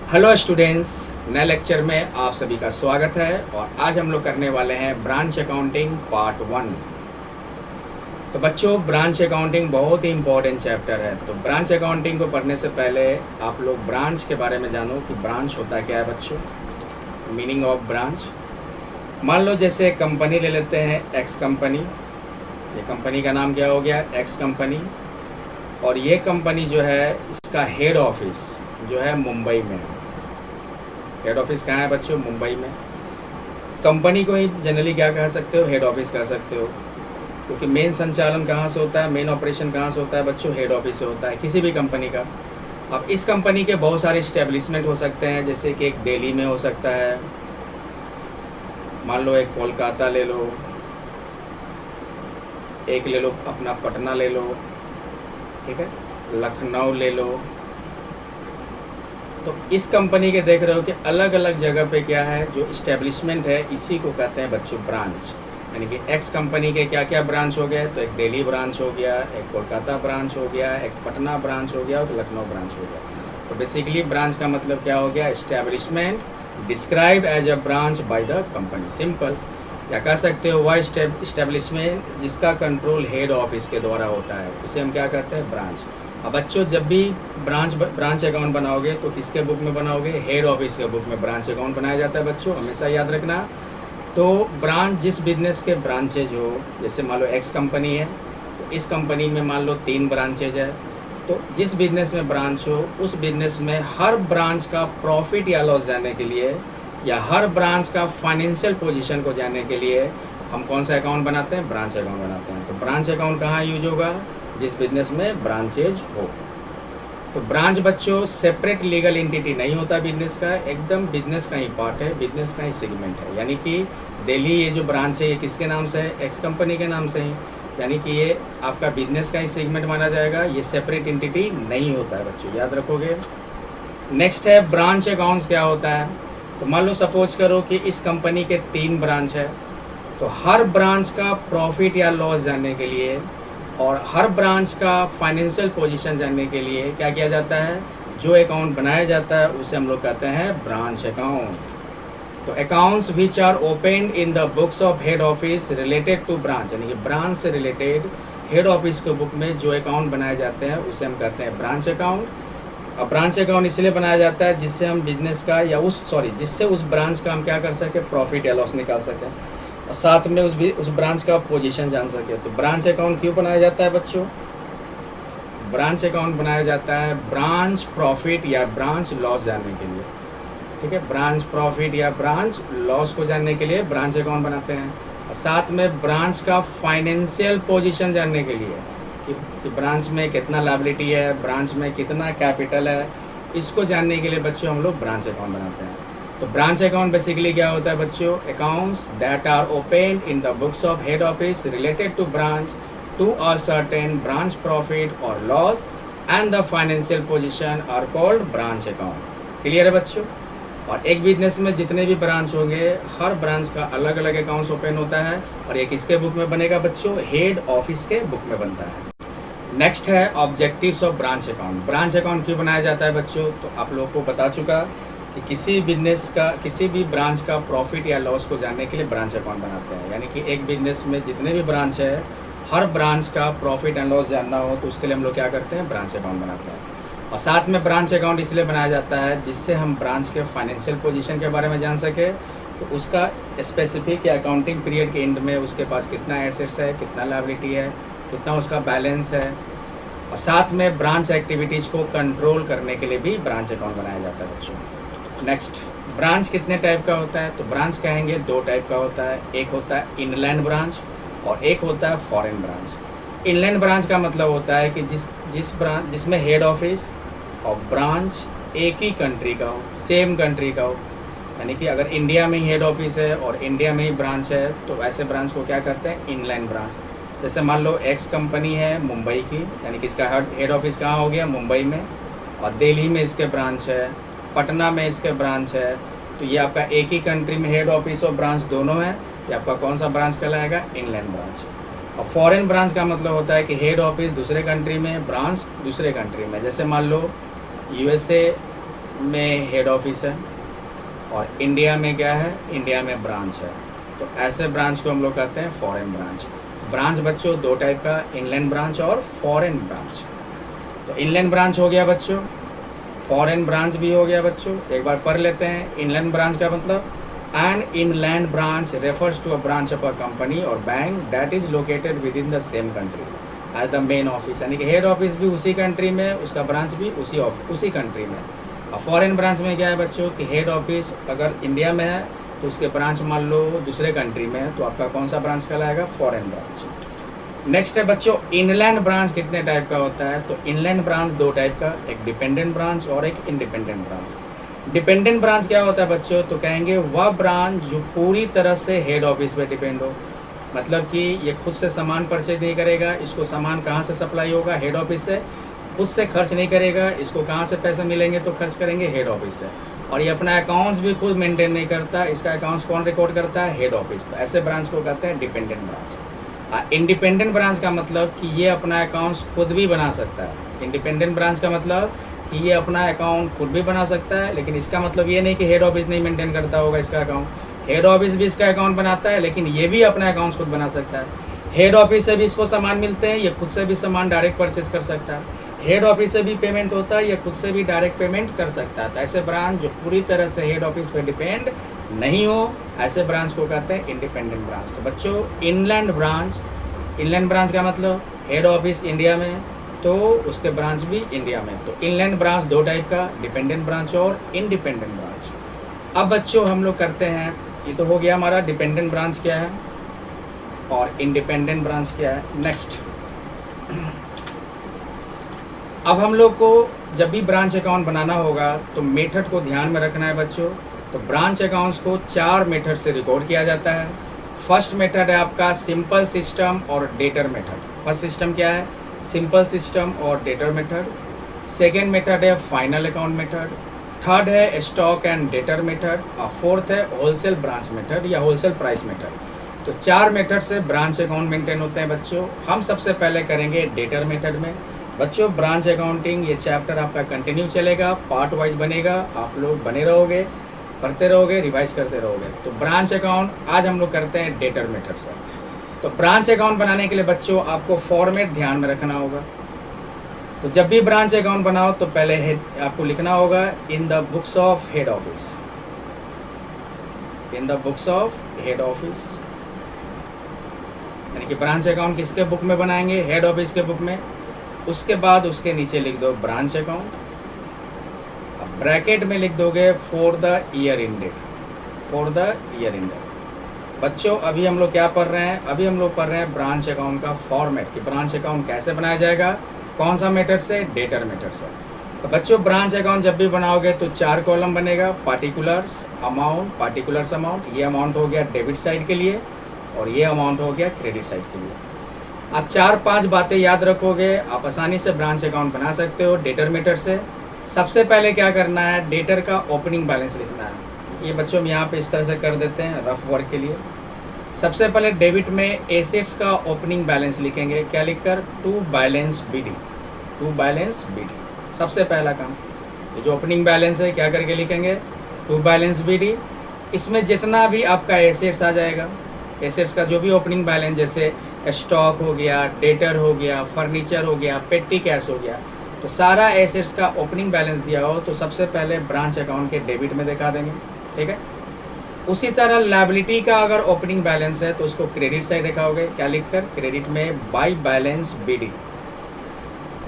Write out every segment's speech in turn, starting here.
Hello students, नए lecture में आप सभी का स्वागत है। और आज हम लोग करने वाले हैं ब्रांच अकाउंटिंग पार्ट 1। तो बच्चों, ब्रांच अकाउंटिंग बहुत ही इम्पोर्टेंट चैप्टर है। तो ब्रांच अकाउंटिंग को पढ़ने से पहले आप लोग ब्रांच के बारे में जानो कि ब्रांच होता क्या है बच्चों, मीनिंग ऑफ ब्रांच। मान लो जैसे कंपनी ले लेते हैं, एक्स कंपनी। ये कंपनी का नाम क्या हो गया, एक्स कंपनी। और ये कंपनी जो है, इसका हेड ऑफिस जो है मुंबई में है। हेड ऑफिस कहाँ है बच्चों, मुंबई में। कंपनी को ही जनरली क्या कह सकते हो, हेड ऑफिस कह सकते हो, क्योंकि मेन संचालन कहाँ से होता है, मेन ऑपरेशन कहाँ से होता है बच्चों, हेड ऑफिस से होता है किसी भी कंपनी का। अब इस कंपनी के बहुत सारे इस्टेब्लिशमेंट हो सकते हैं, जैसे कि एक दिल्ली में हो सकता है, मान लो एक कोलकाता ले लो, एक ले लो अपना पटना ले लो, ठीक है, लखनऊ ले लो। तो इस कंपनी के देख रहे हो कि अलग अलग जगह पे क्या है जो इस्टेब्लिशमेंट है, इसी को कहते हैं बच्चों ब्रांच। यानी कि एक्स कंपनी के क्या क्या ब्रांच हो गए, तो एक दिल्ली ब्रांच हो गया, एक कोलकाता ब्रांच हो गया, एक पटना ब्रांच हो गया और लखनऊ ब्रांच हो गया। तो बेसिकली ब्रांच का मतलब क्या हो गया, establishment described as a branch by the company. Simple, या कह सकते हो वह इस्टेब्लिशमेंट जिसका कंट्रोल हेड ऑफिस के द्वारा होता है, उसे हम क्या कहते हैं, ब्रांच। अब बच्चों, जब भी ब्रांच अकाउंट बनाओगे तो किसके बुक में बनाओगे, हेड ऑफिस के बुक में ब्रांच अकाउंट बनाया जाता है बच्चों, हमेशा याद रखना। तो ब्रांच जिस बिजनेस के ब्रांचेज हो, जैसे मान लो एक्स कंपनी है, तो इस कंपनी में मान लो 3 ब्रांचेज है। तो जिस बिजनेस में ब्रांच हो, उस बिजनेस में हर ब्रांच का प्रॉफिट या लॉस जानने के लिए, या हर ब्रांच का फाइनेंशियल पोजीशन को जानने के लिए हम कौन सा अकाउंट बनाते हैं, ब्रांच अकाउंट बनाते हैं। तो ब्रांच अकाउंट कहाँ यूज होगा, जिस बिजनेस में ब्रांचेज हो। तो ब्रांच बच्चों सेपरेट लीगल एंटिटी नहीं होता बिजनेस का, एकदम बिजनेस का ही पार्ट है, बिजनेस का ही सेगमेंट है। यानी कि दिल्ली ये जो ब्रांच है, ये किसके नाम से है, एक्स कंपनी के नाम से ही। यानी कि ये आपका बिजनेस का ही सेगमेंट माना जाएगा, ये सेपरेट एंटिटी नहीं होता है बच्चों, याद रखोगे। नेक्स्ट है ब्रांच अकाउंट्स क्या होता है। तो मान लो सपोज करो कि इस कंपनी के 3 ब्रांच है, तो हर ब्रांच का प्रॉफिट या लॉस जानने के लिए और हर ब्रांच का फाइनेंशियल पोजीशन जानने के लिए क्या किया जाता है, जो अकाउंट बनाया जाता है उसे हम लोग कहते हैं ब्रांच अकाउंट। तो accounts which are opened in the books of head office related to branch, यानी कि ब्रांच से रिलेटेड हेड ऑफिस के बुक में जो अकाउंट बनाए जाते हैं उसे हम कहते हैं ब्रांच अकाउंट। अब ब्रांच अकाउंट इसलिए बनाया जाता है जिससे हम बिजनेस का या जिससे उस ब्रांच का हम क्या कर सके, प्रॉफिट या लॉस निकाल सकें, और साथ में उस ब्रांच का पोजीशन जान सके। तो ब्रांच अकाउंट क्यों बनाया जाता है बच्चों, ब्रांच अकाउंट बनाया जाता है ब्रांच प्रॉफिट या ब्रांच लॉस जानने के लिए, ठीक है। ब्रांच प्रॉफिट या ब्रांच लॉस को जानने के लिए ब्रांच अकाउंट बनाते हैं, और साथ में ब्रांच का फाइनेंशियल पोजीशन जानने के लिए कि ब्रांच में कितना लायबिलिटी है, ब्रांच में कितना कैपिटल है, इसको जानने के लिए बच्चों हम लोग ब्रांच अकाउंट बनाते हैं। तो ब्रांच अकाउंट बेसिकली क्या होता है बच्चों, accounts that are opened in the books of head office related to branch to a certain branch profit और loss and the financial position are called branch account. Clear है बच्चों। और एक business में जितने भी ब्रांच होंगे, हर ब्रांच का अलग अलग अकाउंट्स ओपन होता है, और एक किसके बुक में बनेगा बच्चों, हेड ऑफिस के बुक में बनता है। नेक्स्ट है objectives of branch account. Branch account क्यों बनाया जाता है बच्चों, तो आप लोगों को बता चुका कि किसी बिजनेस का, किसी भी ब्रांच का प्रॉफिट या लॉस को जानने के लिए ब्रांच अकाउंट बनाते हैं। यानी कि एक बिजनेस में जितने भी ब्रांच है, हर ब्रांच का प्रॉफिट एंड लॉस जानना हो तो उसके लिए हम लोग क्या करते हैं, ब्रांच अकाउंट बनाते हैं। और साथ में ब्रांच अकाउंट इसलिए बनाया जाता है जिससे हम ब्रांच के फाइनेंशियल पोजीशन के बारे में जान सके, तो उसका स्पेसिफिक अकाउंटिंग पीरियड के एंड में उसके पास कितना एसेट्स है, कितना लायबिलिटी है, कितना उसका बैलेंस है। और साथ में ब्रांच एक्टिविटीज़ को कंट्रोल करने के लिए भी ब्रांच अकाउंट बनाया जाता है बच्चों। नेक्स्ट, ब्रांच कितने टाइप का होता है, तो ब्रांच कहेंगे 2 टाइप का होता है। एक होता है इनलैंड ब्रांच और एक होता है फॉरेन ब्रांच। इनलैंड ब्रांच का मतलब होता है कि जिसमें हेड ऑफिस और ब्रांच एक ही कंट्री का हो, सेम कंट्री का हो। यानी कि अगर इंडिया में ही हेड ऑफिस है और इंडिया में ही ब्रांच है, तो ऐसे ब्रांच को क्या करते हैं, इनलैंड ब्रांच। जैसे मान लो एक्स कंपनी है मुंबई की, यानी कि इसका हेड ऑफिस कहाँ हो गया, मुंबई में, और दिल्ली में इसके ब्रांच है, पटना में इसके ब्रांच है। तो ये आपका एक ही कंट्री में हेड ऑफिस और ब्रांच दोनों है, ये आपका कौन सा ब्रांच कहलाएगा, इनलैंड ब्रांच। और फॉरेन ब्रांच का मतलब होता है कि हेड ऑफिस दूसरे कंट्री में, ब्रांच दूसरे कंट्री में। जैसे मान लो यूएसए में हेड ऑफिस है और इंडिया में क्या है, इंडिया में ब्रांच है। तो ऐसे ब्रांच को हम लोग कहते हैं फॉरेन ब्रांच। ब्रांच बच्चों दो टाइप का, इनलैंड ब्रांच और फॉरेन ब्रांच। तो इनलैंड ब्रांच हो गया बच्चों, फॉरेन ब्रांच भी हो गया बच्चों। एक बार पढ़ लेते हैं इनलैंड ब्रांच का मतलब। An inland branch refers to a branch of a company और bank that is located within the same country as the main office, यानी कि हेड ऑफिस भी उसी कंट्री में, उसका ब्रांच भी उसी कंट्री में। और फॉरेन ब्रांच में क्या है बच्चों कि हेड ऑफिस अगर इंडिया में है तो उसके ब्रांच मान लो दूसरे कंट्री में है, तो आपका कौन सा ब्रांच कहलाएगा, फॉरेन ब्रांच। नेक्स्ट है बच्चों इनलैंड ब्रांच कितने टाइप का होता है। तो इनलैंड ब्रांच दो टाइप का, एक डिपेंडेंट ब्रांच और एक इंडिपेंडेंट ब्रांच। डिपेंडेंट ब्रांच क्या होता है बच्चों, तो कहेंगे वह ब्रांच जो पूरी तरह से हेड ऑफिस पे डिपेंड हो, मतलब कि ये खुद से सामान परचेज नहीं करेगा, इसको सामान कहाँ से सप्लाई होगा, हेड ऑफिस से। खुद से खर्च नहीं करेगा, इसको कहाँ से पैसे मिलेंगे, तो खर्च करेंगे हेड ऑफिस से। और ये अपना अकाउंट्स भी खुद मेंटेन नहीं करता, इसका अकाउंट्स कौन रिकॉर्ड करता है, हेड ऑफिस। तो ऐसे ब्रांच को कहते हैं डिपेंडेंट ब्रांच। इंडिपेंडेंट ब्रांच का मतलब कि ये अपना अकाउंट्स खुद भी बना सकता है। इंडिपेंडेंट ब्रांच का मतलब कि ये अपना अकाउंट खुद भी बना सकता है, लेकिन इसका मतलब ये नहीं कि हेड ऑफिस नहीं मेंटेन करता होगा इसका अकाउंट। हेड ऑफिस भी इसका अकाउंट बनाता है, लेकिन ये भी अपना अकाउंट्स खुद बना सकता है। हेड ऑफिस से भी इसको सामान मिलते हैं, ये खुद से भी सामान डायरेक्ट परचेज कर सकता है। हेड ऑफिस से भी पेमेंट होता है, ये खुद से भी डायरेक्ट पेमेंट कर सकता है। तो ऐसे ब्रांच जो पूरी तरह से हेड ऑफिस पे डिपेंड नहीं हो, ऐसे ब्रांच को कहते हैं इंडिपेंडेंट ब्रांच। तो बच्चों इनलैंड ब्रांच का मतलब हेड ऑफिस इंडिया में, तो उसके ब्रांच भी इंडिया में। तो इनलैंड ब्रांच दो टाइप का, डिपेंडेंट ब्रांच और इंडिपेंडेंट ब्रांच। अब बच्चों हम लोग करते हैं, ये तो हो गया हमारा डिपेंडेंट ब्रांच क्या है और इंडिपेंडेंट ब्रांच क्या है। नेक्स्ट अब हम लोग को जब भी ब्रांच अकाउंट बनाना होगा तो मेथड को ध्यान में रखना है बच्चों। तो ब्रांच अकाउंट्स को 4 मेथड से रिकॉर्ड किया जाता है। फर्स्ट मेथड है आपका सिंपल सिस्टम और डेटर मेथड। फर्स्ट सिस्टम क्या है, सिंपल सिस्टम और डेटर मेथड। सेकेंड मेथड है फाइनल अकाउंट मेथड। थर्ड है स्टॉक एंड डेटर मेथड और फोर्थ है होलसेल ब्रांच मेथड या होलसेल प्राइस मेथड। तो 4 मेथड से ब्रांच अकाउंट मेंटेन होते हैं बच्चों। हम सबसे पहले करेंगे डेटर मेथड में। बच्चों ब्रांच अकाउंटिंग ये चैप्टर आपका कंटिन्यू चलेगा, पार्ट वाइज बनेगा, आप लोग बने रहोगे, पढ़ते रहोगे, रिवाइज करते रहोगे। तो ब्रांच अकाउंट आज हम लोग करते हैं डेटर मेथड से। तो ब्रांच अकाउंट बनाने के लिए बच्चों आपको फॉर्मेट ध्यान में रखना होगा। तो जब भी ब्रांच अकाउंट बनाओ तो पहले आपको लिखना होगा इन the books of head office, in the books of head office, यानी कि ब्रांच अकाउंट किसके बुक में बनाएंगे, हेड ऑफिस के बुक में। उसके बाद उसके नीचे लिख दो ब्रांच अकाउंट, अब ब्रैकेट में लिख दोगे for the year ended, for the year ended. बच्चों अभी हम लोग क्या पढ़ रहे हैं, अभी हम लोग पढ़ रहे हैं ब्रांच अकाउंट का फॉर्मेट कि ब्रांच अकाउंट कैसे बनाया जाएगा, कौन सा मेथड से, डेटर मेथड से। तो बच्चों ब्रांच अकाउंट जब भी बनाओगे तो 4 कॉलम बनेगा, पार्टिकुलर्स, अमाउंट, पार्टिकुलर्स अमाउंट, ये अमाउंट हो गया डेबिट साइड के लिए और ये अमाउंट हो गया क्रेडिट साइड के लिए। आप 4-5 बातें याद रखोगे, आप आसानी से ब्रांच अकाउंट बना सकते हो डेटर मेथड से। सबसे पहले क्या करना है, डेटर का ओपनिंग बैलेंस लिखना है। ये बच्चों हम यहाँ पे इस तरह से कर देते हैं रफ वर्क के लिए। सबसे पहले डेबिट में एसेट्स का ओपनिंग बैलेंस लिखेंगे, क्या लिखकर, to balance BD, to balance BD. सबसे पहला काम ये जो ओपनिंग बैलेंस है क्या करके लिखेंगे, टू बैलेंस बीडी। इसमें जितना भी आपका एसेट्स आ जाएगा, एसेट्स का जो भी ओपनिंग बैलेंस, जैसे स्टॉक हो गया, डेटर हो गया, फर्नीचर हो गया, पेटी कैश हो गया, तो सारा एसेट्स का ओपनिंग बैलेंस दिया हो तो सबसे पहले ब्रांच अकाउंट के डेबिट में दिखा देंगे, ठीक है। उसी तरह लायबिलिटी का अगर ओपनिंग बैलेंस है तो उसको क्रेडिट साइड दिखाओगे, क्या लिखकर, क्रेडिट में by balance BD,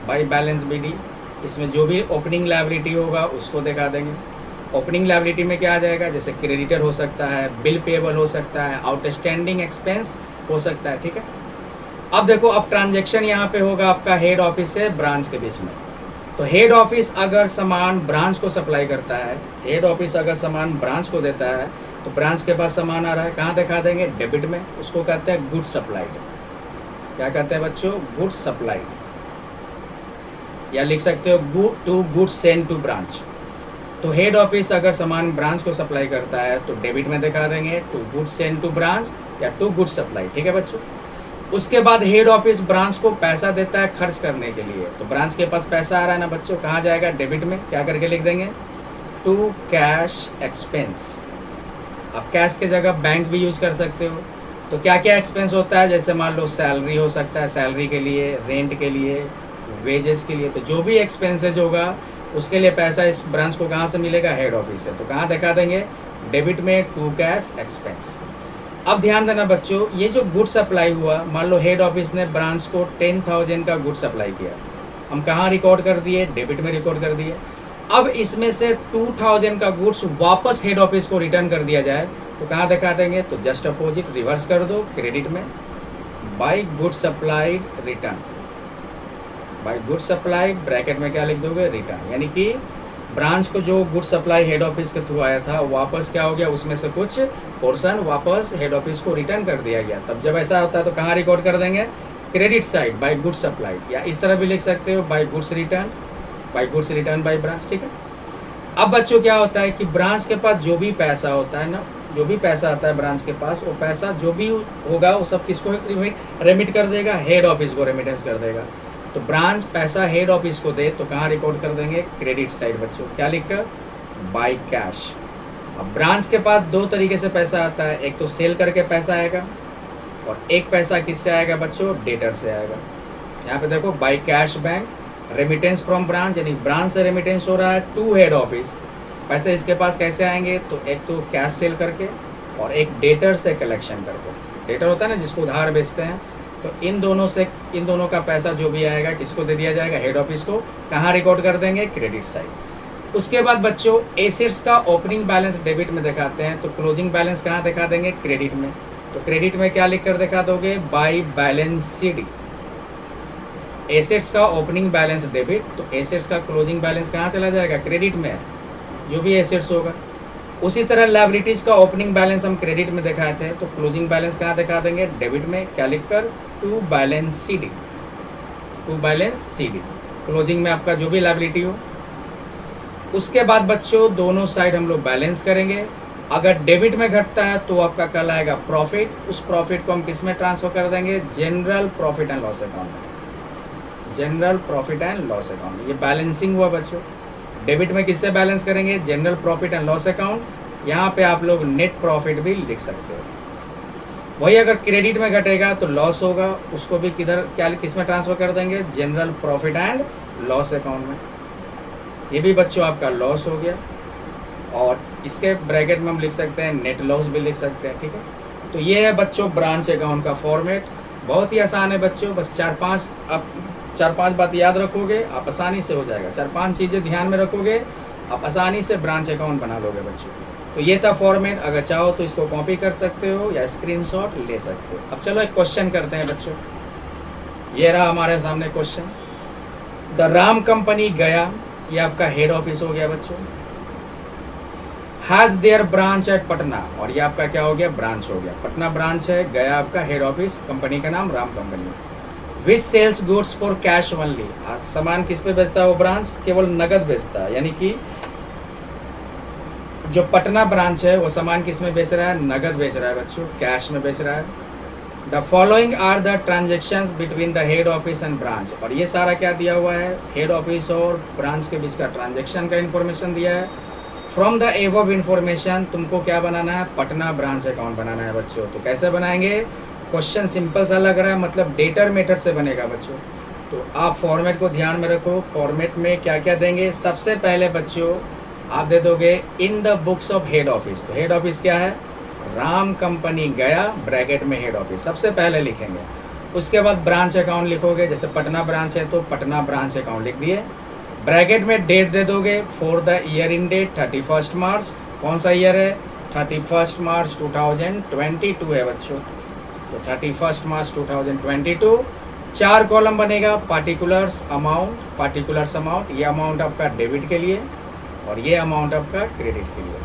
by balance BD. इसमें जो भी ओपनिंग लायबिलिटी होगा उसको दिखा देंगे। ओपनिंग लायबिलिटी में क्या आ जाएगा, जैसे क्रेडिटर हो सकता है, बिल पेबल हो सकता है, आउटस्टैंडिंग एक्सपेंस हो सकता है, ठीक है। अब देखो, अब ट्रांजैक्शन यहाँ पे होगा आपका हेड ऑफिस से ब्रांच के बीच में। तो हेड ऑफिस अगर सामान ब्रांच को सप्लाई करता है, हेड ऑफिस अगर सामान ब्रांच को देता है तो ब्रांच के पास सामान आ रहा है, कहाँ दिखा देंगे, डेबिट में। उसको कहते हैं गुड सप्लाइड। क्या कहते हैं बच्चों, गुड सप्लाइड, या लिख सकते हो to good send to branch. तो हेड ऑफिस अगर सामान ब्रांच को सप्लाई करता है तो डेबिट में दिखा देंगे to good send to branch या टू गुड सप्लाई, ठीक है बच्चों। उसके बाद हेड ऑफिस ब्रांच को पैसा देता है खर्च करने के लिए, तो ब्रांच के पास पैसा आ रहा है ना बच्चों, कहाँ जाएगा, डेबिट में। क्या करके लिख देंगे, टू कैश एक्सपेंस। आप कैश के जगह बैंक भी यूज़ कर सकते हो। तो क्या क्या एक्सपेंस होता है, जैसे मान लो सैलरी हो सकता है, सैलरी के लिए, रेंट के लिए, वेजेस के लिए। तो जो भी एक्सपेंसेज होगा उसके लिए पैसा इस ब्रांच को कहाँ से मिलेगा, हेड ऑफिस से। तो कहाँ दिखा देंगे, डेबिट में टू कैश एक्सपेंस। अब ध्यान देना बच्चों, ये जो गुड सप्लाई हुआ, मान लो हेड ऑफिस ने ब्रांच को 10,000 का गुड सप्लाई किया, हम कहाँ रिकॉर्ड कर दिए, डेबिट में रिकॉर्ड कर दिए। अब इसमें से 2,000 का गुड्स वापस हेड ऑफिस को रिटर्न कर दिया जाए तो कहाँ दिखा देंगे, तो जस्ट अपोजिट रिवर्स कर दो, क्रेडिट में by good supplied return. By good supplied bracket में क्या लिख दोगे, रिटर्न। यानी कि ब्रांच को जो गुड सप्लाई हेड ऑफिस के थ्रू आया था वापस क्या हो गया, उसमें से कुछ पोर्शन वापस हेड ऑफिस को रिटर्न कर दिया गया। तब जब ऐसा होता है तो कहाँ रिकॉर्ड कर देंगे, credit side by good supplied. या इस तरह भी लिख सकते हो, by goods return, by goods return by branch. ठीक है। अब बच्चों क्या होता है कि ब्रांच के पास जो भी पैसा होता है ना, जो भी पैसा आता है ब्रांच के पास, वो पैसा जो भी होगा वो सब किसको रेमिट कर देगा, हेड ऑफिस को रेमिटेंस कर देगा। तो ब्रांच पैसा हेड ऑफिस को दे तो कहाँ रिकॉर्ड कर देंगे, क्रेडिट साइड बच्चों। क्या लिखकर, बाय कैश। अब ब्रांच के पास दो तरीके से पैसा आता है, एक तो सेल करके पैसा आएगा और एक पैसा किससे आएगा बच्चों, डेटर से आएगा। यहाँ पे देखो, by cash bank, remittance from branch, यानी ब्रांच से रेमिटेंस हो रहा है टू हेड ऑफिस। पैसे इसके पास कैसे आएंगे, तो एक तो कैश सेल करके और एक डेटर से कलेक्शन करके। डेटर होता है ना जिसको उधार बेचते हैं, तो इन दोनों का पैसा जो भी आएगा किसको दे दिया जाएगा, हेड ऑफिस को। कहाँ रिकॉर्ड कर देंगे, क्रेडिट साइड। उसके बाद बच्चों एसेट्स का ओपनिंग बैलेंस डेबिट में दिखाते हैं, तो क्लोजिंग बैलेंस कहाँ दिखा देंगे, क्रेडिट में। तो क्रेडिट में क्या लिख कर दिखा दोगे, बाय बैलेंस शीट। एसेट्स का ओपनिंग बैलेंस डेबिट, तो एसेट्स का क्लोजिंग बैलेंस कहाँ चला जाएगा, क्रेडिट में, जो भी एसेट्स होगा। उसी तरह लायबिलिटीज़ का ओपनिंग बैलेंस हम क्रेडिट में दिखाए थे, तो क्लोजिंग बैलेंस कहाँ दिखा देंगे, डेबिट में। क्या लिखकर, to balance C D, to balance C D, closing में आपका जो भी लायबिलिटी हो। उसके बाद बच्चों दोनों साइड हम लोग बैलेंस करेंगे। अगर डेबिट में घटता है तो आपका कल आएगा प्रॉफिट, उस प्रॉफिट को हम किस में ट्रांसफर कर देंगे, general profit and loss account में, general profit and loss account. ये बैलेंसिंग हुआ बच्चों। डेबिट में किससे बैलेंस करेंगे, general profit and loss account. यहाँ पे आप लोग नेट प्रॉफिट भी लिख सकते हो। वही अगर क्रेडिट में घटेगा तो लॉस होगा, उसको भी किधर क्या किस में ट्रांसफर कर देंगे, general profit and loss account में। ये भी बच्चों आपका लॉस हो गया। और इसके ब्रैकेट में हम लिख सकते हैं नेट लॉस भी लिख सकते हैं। ठीक है। तो ये है बच्चों ब्रांच अकाउंट का फॉर्मेट। बहुत ही आसान है बच्चों, बस 4-5 बात याद रखोगे आप आसानी से हो जाएगा। 4-5 चीज़ें ध्यान में रखोगे आप आसानी से ब्रांच अकाउंट बना लोगे बच्चों। तो ये था फॉर्मेट। अगर चाहो तो इसको कॉपी कर सकते हो या स्क्रीनशॉट ले सकते हो। अब चलो एक क्वेश्चन करते हैं बच्चों। ये रहा हमारे सामने क्वेश्चन। द राम कंपनी गया, ये आपका हेड ऑफिस हो गया बच्चों। Has their branch at Patna, और ये आपका क्या हो गया, ब्रांच हो गया। पटना ब्रांच है, गया आपका हेड ऑफिस, कंपनी का नाम Ram company. Which sells goods for cash only, सामान किस पे बेचता है वो ब्रांच, केवल नगद बेचता है। यानी कि जो पटना ब्रांच है वो सामान किस में बेच रहा है, नगद बेच रहा है बच्चों, कैश में बेच रहा है। The following are the transactions between the head office and branch, और ये सारा क्या दिया हुआ है, हेड ऑफिस और ब्रांच के बीच का ट्रांजेक्शन का इन्फॉर्मेशन दिया है। फ्रॉम द एबव इन्फॉर्मेशन तुमको क्या बनाना है, पटना ब्रांच अकाउंट बनाना है बच्चों। तो कैसे बनाएंगे, क्वेश्चन सिंपल सा लग रहा है, मतलब डेटर मेथड से बनेगा बच्चों। तो आप फॉर्मेट को ध्यान में रखो। फॉर्मेट में क्या क्या देंगे, सबसे पहले बच्चों आप दे दोगे इन the books of head office. तो हेड ऑफिस क्या है, राम कंपनी गया, ब्रैकेट में हेड ऑफिस सबसे पहले लिखेंगे। उसके बाद ब्रांच अकाउंट लिखोगे, जैसे पटना ब्रांच है तो पटना ब्रांच अकाउंट लिख दिए। ब्रैकेट में डेट दे दोगे, for the year in date 31 March. कौन सा ईयर है, 31 मार्च 2022 है बच्चों। तो 31 मार्च 2022। 4 कॉलम बनेगा, पार्टिकुलर्स अमाउंट, ये अमाउंट आपका डेबिट के लिए और ये अमाउंट आपका क्रेडिट के लिए।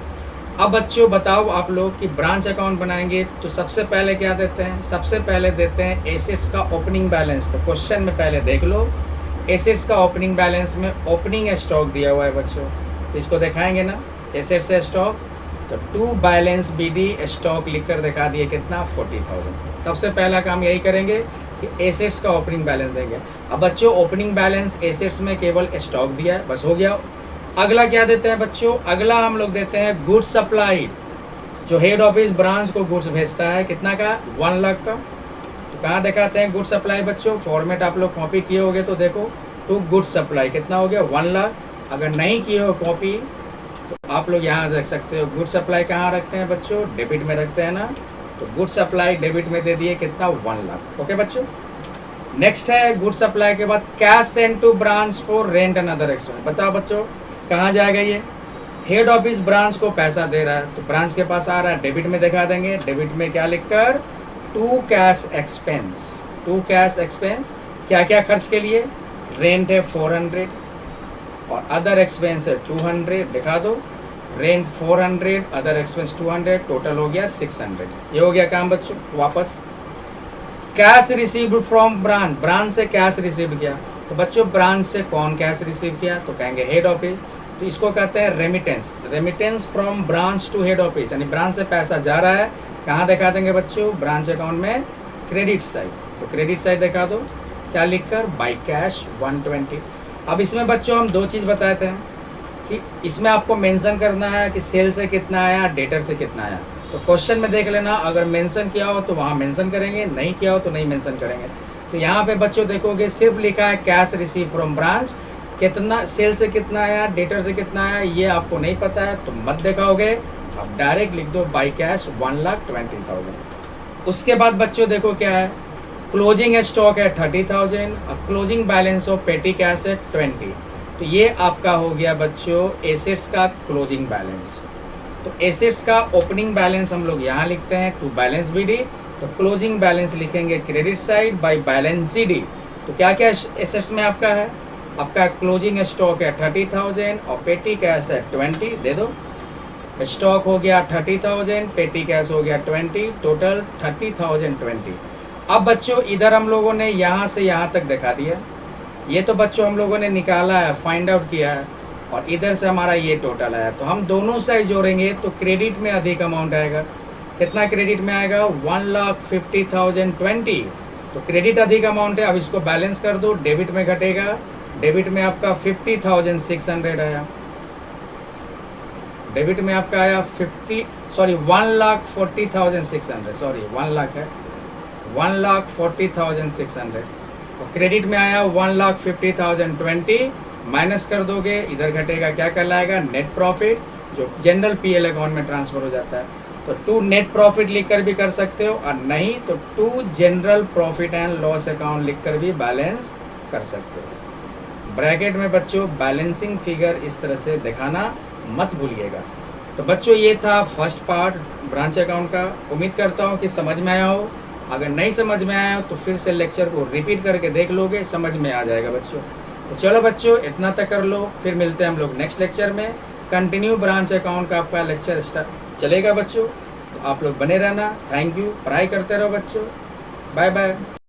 अब बच्चों बताओ आप लोग कि ब्रांच अकाउंट बनाएंगे तो सबसे पहले क्या देते हैं, सबसे पहले देते हैं एसेट्स का ओपनिंग बैलेंस। तो क्वेश्चन में पहले देख लो, एसेट्स का ओपनिंग बैलेंस में ओपनिंग स्टॉक दिया हुआ है बच्चों, तो इसको दिखाएंगे ना, एसेट्स से स्टॉक। तो टू बैलेंस BD स्टॉक लिखकर दिखा दिए कितना, 40,000। सबसे पहला काम यही करेंगे कि एसेट्स का ओपनिंग बैलेंस देंगे। अब बच्चों ओपनिंग बैलेंस एसेट्स में केवल स्टॉक दिया है, बस हो गया। अगला क्या देते हैं बच्चों, अगला हम लोग देते हैं गुड्स सप्लाइड। जो हेड ऑफिस ब्रांच को गुड्स भेजता है कितना का, 1 लाख का। तो कहाँ दिखाते हैं गुड्स सप्लाई बच्चों, फॉर्मेट आप लोग कॉपी किए होगे तो देखो, टू गुड्स सप्लाई कितना हो गया, 1 लाख। अगर नहीं किए हो कॉपी तो आप लोग यहाँ रख सकते हो। गुड सप्लाई कहाँ रखते हैं बच्चों, डेबिट में रखते हैं ना, तो गुड सप्लाई डेबिट में दे दिए कितना, 1 लाख। ओके बच्चों, नेक्स्ट है गुड सप्लाई के बाद cash send to branch for rent and other expense. बताओ बच्चों कहाँ जाएगा ये, हेड ऑफिस ब्रांच को पैसा दे रहा है तो ब्रांच के पास आ रहा है, डेबिट में दिखा देंगे। डेबिट में क्या लिखकर, to cash expense. To cash expense क्या क्या खर्च के लिए, रेंट है 400 और अदर एक्सपेंस है 200, दिखा दो। रेंट 400, अदर एक्सपेंस 200, टोटल हो गया 600। ये हो गया काम बच्चों। वापस cash received from branch, branch से कैश रिसीव्ड किया तो बच्चों ब्रांच से कौन कैश रिसीव किया, तो कहेंगे हेड ऑफिस। तो इसको कहते हैं remittance. Remittance from branch to head office, यानी ब्रांच से पैसा जा रहा है, कहाँ दिखा देंगे बच्चों, ब्रांच अकाउंट में क्रेडिट साइड। तो क्रेडिट साइड दिखा दो, क्या लिखकर, बाई कैश 120। अब इसमें बच्चों हम दो चीज़ बताए थे कि इसमें आपको मेंशन करना है कि सेल से कितना आया, डेटर से कितना आया। तो क्वेश्चन में देख लेना, अगर मेंशन किया हो तो वहाँ मेंशन करेंगे, नहीं किया हो तो नहीं मेंशन करेंगे। तो यहाँ पे बच्चों देखोगे सिर्फ लिखा है कैश रिसीव फ्रॉम ब्रांच, कितना सेल से कितना आया, डेटर से कितना आया ये आपको नहीं पता है तो मत दिखाओगे, आप डायरेक्ट लिख दो बाई कैश 1,20,000। उसके बाद बच्चों देखो क्या है, क्लोजिंग स्टॉक है 30,000 और क्लोजिंग बैलेंस ऑफ पेटी कैश है 20। तो ये आपका हो गया बच्चों एसेट्स का क्लोजिंग बैलेंस। तो एसेट्स का ओपनिंग बैलेंस हम लोग यहाँ लिखते हैं टू बैलेंस बीडी, तो क्लोजिंग बैलेंस लिखेंगे credit side by balance CD. तो क्या क्या एसेट्स में आपका है, आपका क्लोजिंग स्टॉक है 30,000 और पेटी कैश है 20, दे दो। स्टॉक हो गया 30,000, पेटी कैश हो गया 20, टोटल 30,020। अब बच्चों इधर हम लोगों ने यहाँ से यहाँ तक दिखा दिया, ये तो बच्चों हम लोगों ने निकाला है, फाइंड आउट किया है, और इधर से हमारा ये टोटल आया। तो हम दोनों साइड जोड़ेंगे तो क्रेडिट में अधिक अमाउंट आएगा। कितना क्रेडिट में आएगा, 1,50,020। तो क्रेडिट अधिक अमाउंट है, अब इसको बैलेंस कर दो, डेबिट में घटेगा। डेबिट में आपका 50,600 आया, डेबिट में आपका आया 1,40,600, सॉरी 1 लाख है, 1,40,600। और क्रेडिट में आया 1,50,020, माइनस कर दोगे, इधर घटेगा, क्या कहलाएगा, नेट प्रॉफिट, जो जनरल पीएल अकाउंट में ट्रांसफर हो जाता है। तो टू नेट प्रॉफिट लिखकर भी कर सकते हो, और नहीं तो to general profit and loss account लिखकर भी बैलेंस कर सकते हो। ब्रैकेट में बच्चों बैलेंसिंग फिगर इस तरह से दिखाना मत भूलिएगा। तो बच्चों ये था फर्स्ट पार्ट ब्रांच अकाउंट का। उम्मीद करता हूँ कि समझ में आया हो। अगर नहीं समझ में आया हो तो फिर से लेक्चर को रिपीट करके देख लोगे, समझ में आ जाएगा बच्चों। तो चलो बच्चों इतना तक कर लो, फिर मिलते हैं हम लोग नेक्स्ट लेक्चर में। कंटिन्यू ब्रांच अकाउंट का आपका लेक्चर स्टार्ट चलेगा बच्चों, तो आप लोग बने रहना। थैंक यू, पढ़ाई करते रहो बच्चों, बाय बाय।